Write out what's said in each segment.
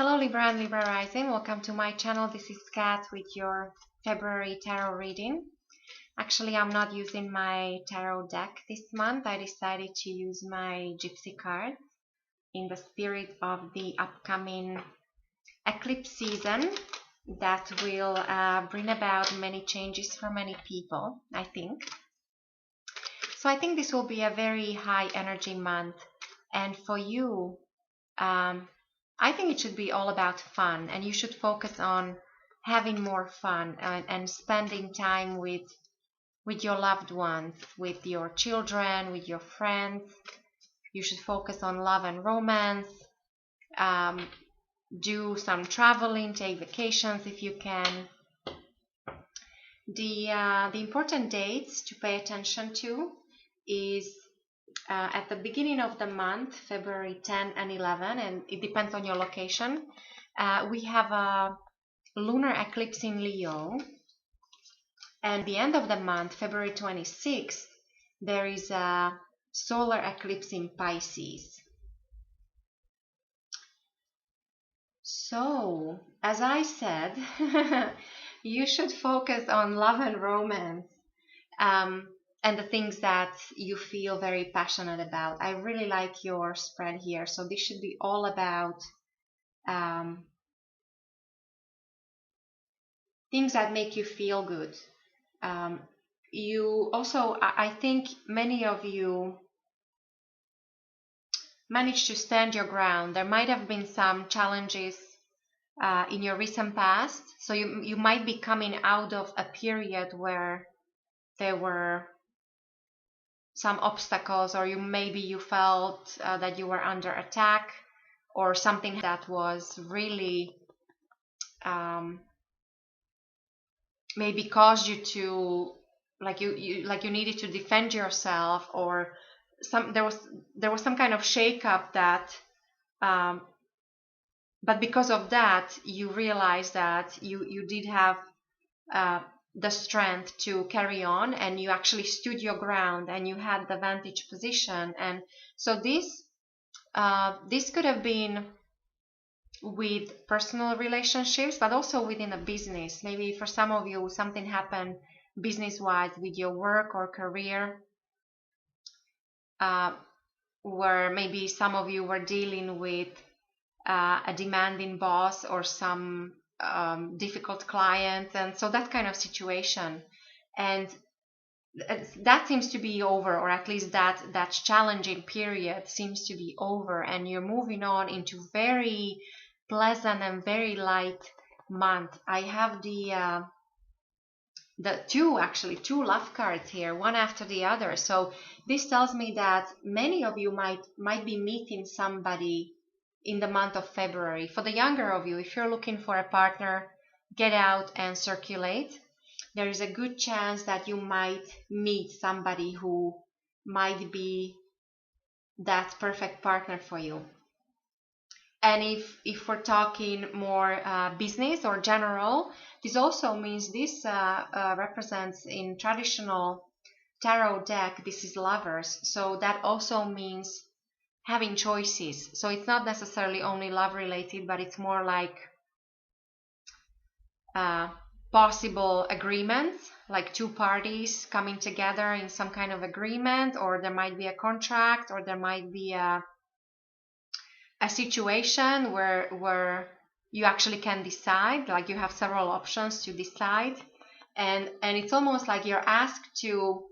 Hello Libra and Libra Rising, welcome to my channel. This is Kat with your February tarot reading. Actually, I'm not using my tarot deck this month. I decided to use my Gypsy card in the spirit of the upcoming eclipse season that will bring about many changes for many people, I think. So I think this will be a very high energy month, and for you, I think it should be all about fun, and you should focus on having more fun and spending time with your loved ones, with your children, with your friends. You should focus on love and romance. Do some traveling, take vacations if you can. The important dates to pay attention to is at the beginning of the month, February 10 and 11, and it depends on your location. We have a lunar eclipse in Leo, and the end of the month, February 26th, there is a solar eclipse in Pisces. So, as I said, you should focus on love and romance. And the things that you feel very passionate about. I really like your spread here. So this should be all about things that make you feel good. You also, I think many of you managed to stand your ground. There might have been some challenges in your recent past. So you might be coming out of a period where there were some obstacles, or maybe you felt that you were under attack, or something that was really maybe caused you to you needed to defend yourself, or there was some kind of shake-up that but because of that you realized that you did have the strength to carry on, and you actually stood your ground and you had the vantage position. And so this could have been with personal relationships, but also within a business. Maybe for some of you something happened business-wise with your work or career, where maybe some of you were dealing with a demanding boss or some difficult clients, and so that kind of situation, and that seems to be over, or at least that challenging period seems to be over, and you're moving on into very pleasant and very light month. I have the two love cards here, one after the other. So this tells me that many of you might be meeting somebody in the month of February. For the younger of you, if you're looking for a partner, get out and circulate. There is a good chance that you might meet somebody who might be that perfect partner for you. And if we're talking more business or general, this also means this represents in traditional tarot deck, this is lovers. So that also means having choices. So it's not necessarily only love related, but it's more like possible agreements, like two parties coming together in some kind of agreement, or there might be a contract, or there might be a situation where you actually can decide, like you have several options to decide, and it's almost like you're asked to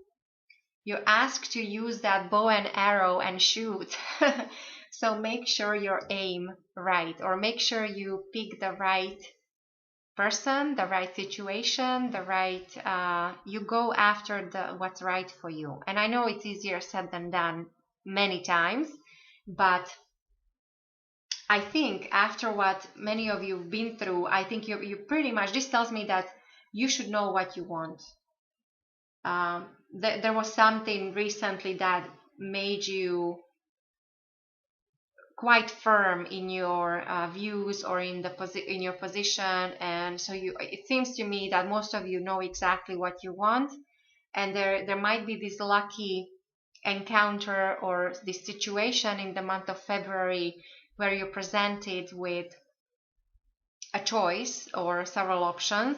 use that bow and arrow and shoot. So make sure your aim right, or make sure you pick the right person, the right situation, the right you go after what's right for you. And I know it's easier said than done many times, but I think after what many of you have been through, I think you pretty much, this tells me that you should know what you want. There was something recently that made you quite firm in your views, or in your position, and so it seems to me that most of you know exactly what you want, and there might be this lucky encounter or this situation in the month of February where you're presented with a choice or several options,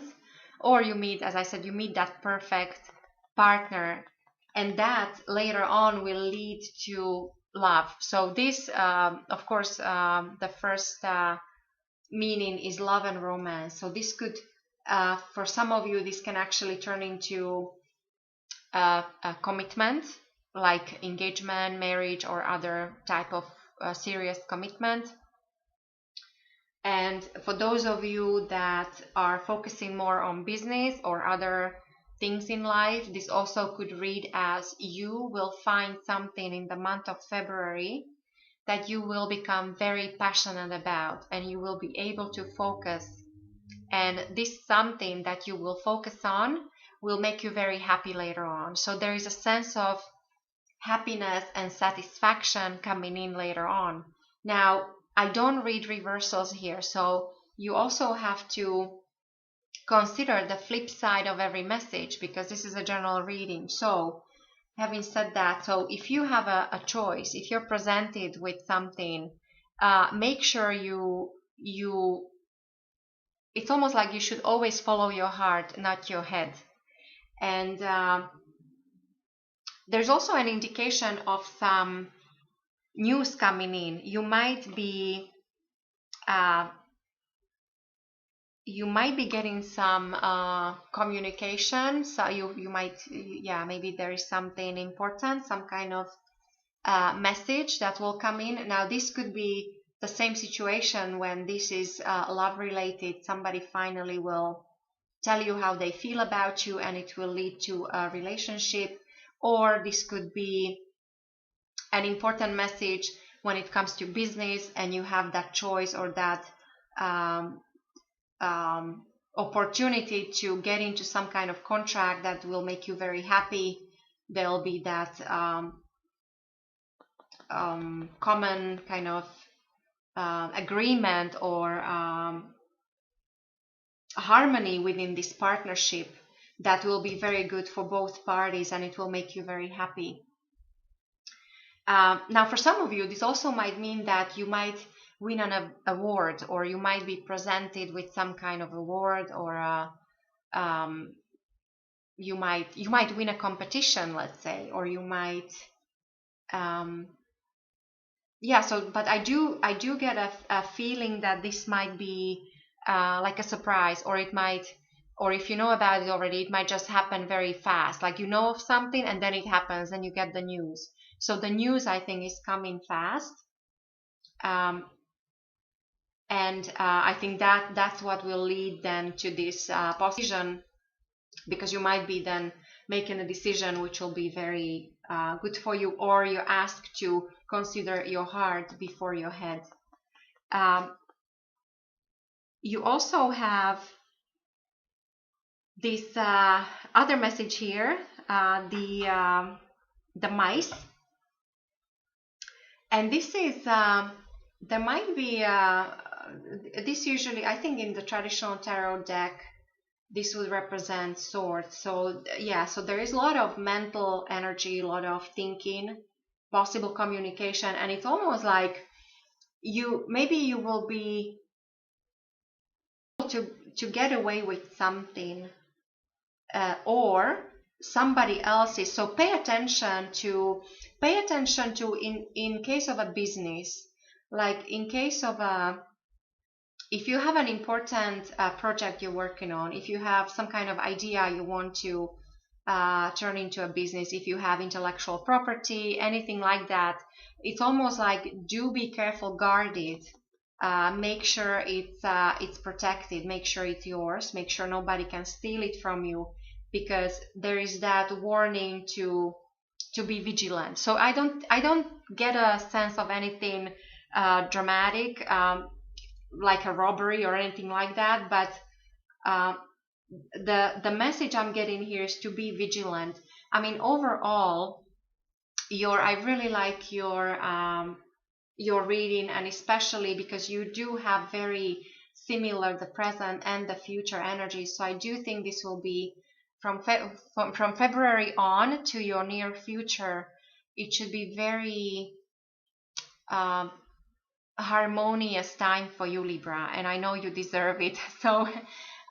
or you meet, as I said, you meet that perfect partner, and that later on will lead to love. So this, of course, the first meaning is love and romance. So this could, for some of you, this can actually turn into a commitment, like engagement, marriage, or other type of serious commitment. And for those of you that are focusing more on business or other things in life, this also could read as you will find something in the month of February that you will become very passionate about, and you will be able to focus. And this something that you will focus on will make you very happy later on. So there is a sense of happiness and satisfaction coming in later on. Now, I don't read reversals here, so you also have to consider the flip side of every message, because this is a general reading. So having said that, so if you have a choice, if you're presented with something, make sure you it's almost like you should always follow your heart, not your head. And there's also an indication of some news coming in. You might be getting some communication. So you might, maybe there is something important, some kind of message that will come in. Now this could be the same situation when this is love related. Somebody finally will tell you how they feel about you, and it will lead to a relationship. Or this could be an important message when it comes to business, and you have that choice or that opportunity to get into some kind of contract that will make you very happy. There'll be that common kind of agreement or harmony within this partnership that will be very good for both parties, and it will make you very happy. Now, for some of you, this also might mean that you might win an award, or you might be presented with some kind of award, or you might win a competition, let's say, or you might but I do get a feeling that this might be like a surprise, or it might, or if you know about it already, it might just happen very fast. Like you know of something and then it happens and you get the news. So the news, I think, is coming fast. And I think that's what will lead then to this position, because you might be then making a decision which will be very good for you, or you're asked to consider your heart before your head. You also have this other message here, the mice, and this is there might be this usually, I think, in the traditional tarot deck, this would represent swords. So so there is a lot of mental energy, a lot of thinking, possible communication, and it's almost like you will be able to get away with something, or somebody else is. So pay attention to in case of a business, like in case of if you have an important project you're working on, if you have some kind of idea you want to turn into a business, if you have intellectual property, anything like that, it's almost like, do be careful, guard it, make sure it's protected, make sure it's yours, make sure nobody can steal it from you, because there is that warning to be vigilant. So I don't get a sense of anything dramatic, like a robbery or anything like that, but the message I'm getting here is to be vigilant. I mean, overall, I really like your reading, and especially because you do have very similar the present and the future energies. So I do think this will be from February on to your near future. It should be very harmonious time for you, Libra, and I know you deserve it. So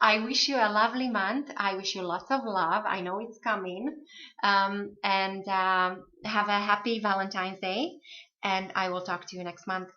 I wish you a lovely month. I wish you lots of love. I know it's coming. And have a happy Valentine's Day. And I will talk to you next month.